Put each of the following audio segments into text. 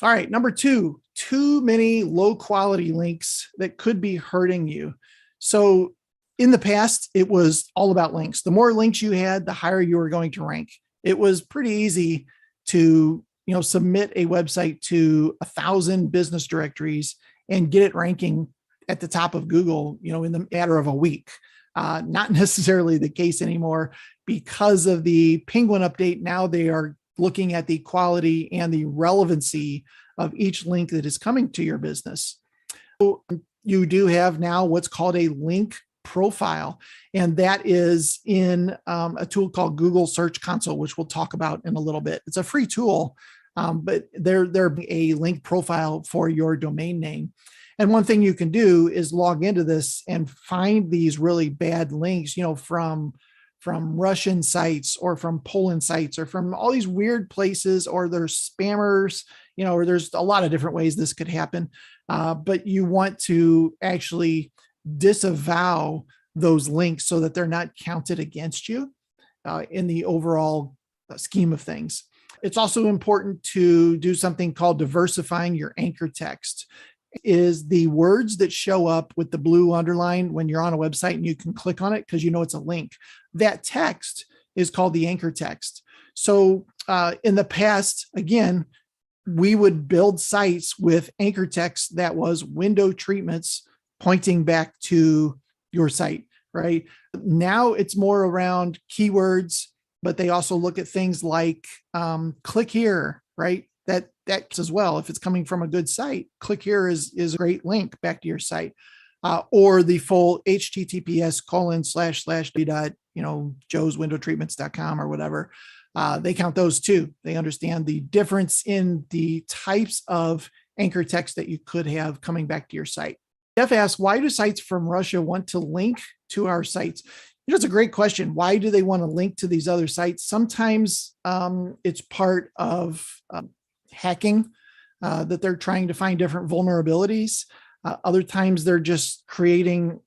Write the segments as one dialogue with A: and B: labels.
A: All right, number two, too many low quality links that could be hurting you. So in the past, it was all about links. The more links you had, the higher you were going to rank. It was pretty easy to, submit a website to 1,000 business directories and get it ranking at the top of Google, in the matter of a week. Not necessarily the case anymore because of the Penguin update. Now they are looking at the quality and the relevancy of each link that is coming to your business. So you do have now what's called a link profile, and that is in a tool called Google Search Console, which we'll talk about in a little bit. It's a free tool, but they're a link profile for your domain name. And one thing you can do is log into this and find these really bad links, from Russian sites or from Poland sites or from all these weird places, or there's spammers, or there's a lot of different ways this could happen. But you want to actually disavow those links so that they're not counted against you in the overall scheme of things. It's also important to do something called diversifying your anchor text. Is the words that show up with the blue underline when you're on a website and you can click on it because it's a link. That text is called the anchor text. So in the past, again, we would build sites with anchor text that was window treatments pointing back to your site, right? Now it's more around keywords, but they also look at things like click here, right? That as well. If it's coming from a good site, click here is a great link back to your site, or the full https://joeswindowtreatments.com or whatever. They count those too. They understand the difference in the types of anchor text that you could have coming back to your site. Jeff asks, why do sites from Russia want to link to our sites? It's a great question. Why do they want to link to these other sites? Sometimes it's part of hacking, that they're trying to find different vulnerabilities. Other times they just create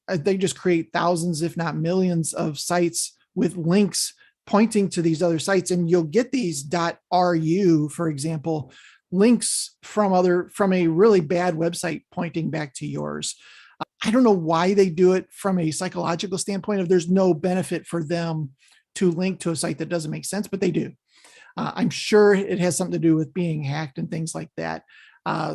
A: thousands, if not millions of sites with links pointing to these other sites. And you'll get these .ru, for example, links from a really bad website pointing back to yours. I don't know why they do it from a psychological standpoint. If there's no benefit for them to link to a site that doesn't make sense, but they do. I'm sure it has something to do with being hacked and things like that.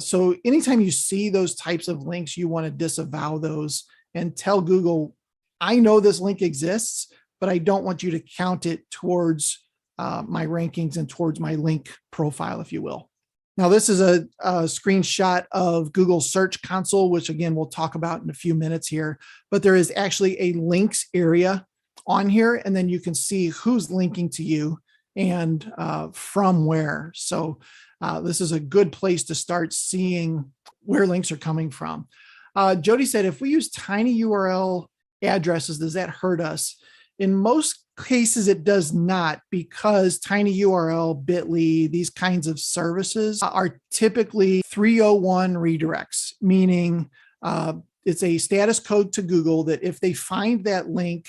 A: So anytime you see those types of links, you want to disavow those and tell Google, I know this link exists, but I don't want you to count it towards my rankings and towards my link profile, if you will. Now, this is a screenshot of Google Search Console, which again, we'll talk about in a few minutes here, but there is actually a links area on here, and then you can see who's linking to you and from where. So this is a good place to start seeing where links are coming from. Jody said, if we use tiny URL addresses, does that hurt us? In most cases, it does not, because tiny URL, Bitly, these kinds of services are typically 301 redirects, meaning it's a status code to Google that if they find that link,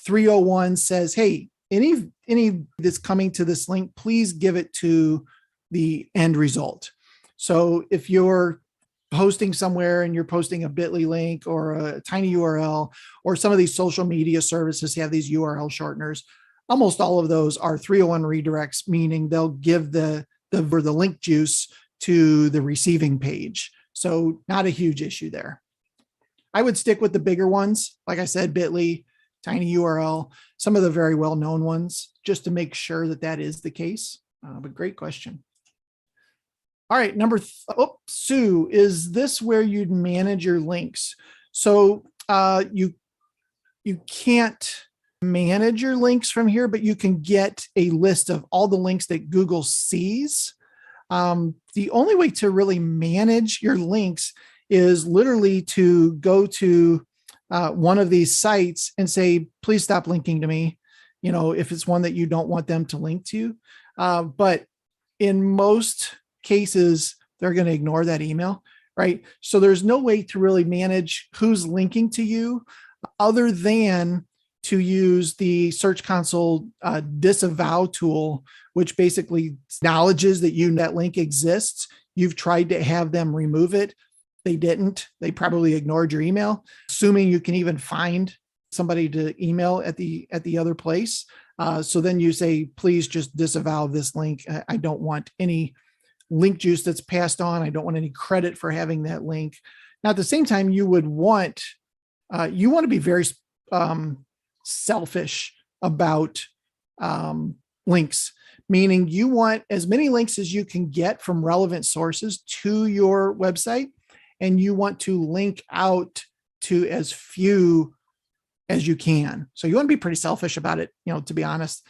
A: 301 says, hey, any that's coming to this link, please give it to the end result. So if you're posting somewhere and you're posting a Bitly link or a tiny URL, or some of these social media services have these URL shorteners, almost all of those are 301 redirects, meaning they'll give the link juice to the receiving page. So not a huge issue there. I would stick with the bigger ones. Like I said, Bitly, tiny URL, some of the very well-known ones, just to make sure that that is the case. But great question. All right, Sue, is this where you'd manage your links? So you can't manage your links from here, but you can get a list of all the links that Google sees. The only way to really manage your links is literally to go to one of these sites and say, please stop linking to me, if it's one that you don't want them to link to. But in most cases, they're going to ignore that email, right? So there's no way to really manage who's linking to you other than to use the Search Console disavow tool, which basically acknowledges that that link exists. You've tried to have them remove it. They didn't. They probably ignored your email, assuming you can even find somebody to email at the other place. So then you say, please just disavow this link. I don't want any link juice that's passed on. I don't want any credit for having that link. Now, at the same time, you would want, you want to be very selfish about links, meaning you want as many links as you can get from relevant sources to your website, and you want to link out to as few as you can. So you want to be pretty selfish about it, to be honest.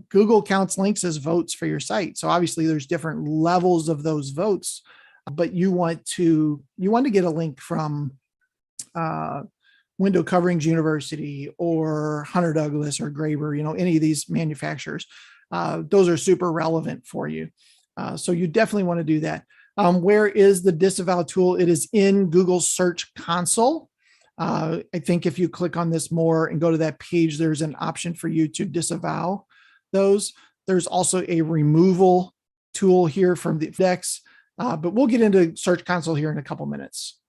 A: Google counts links as votes for your site. So obviously there's different levels of those votes, but you want to get a link from Window Coverings University or Hunter Douglas or Graeber, any of these manufacturers. Those are super relevant for you. So you definitely want to do that. Where is the disavow tool? It is in Google Search Console. I think if you click on this more and go to that page, there's an option for you to disavow those. There's also a removal tool here from the index, but we'll get into Search Console here in a couple minutes.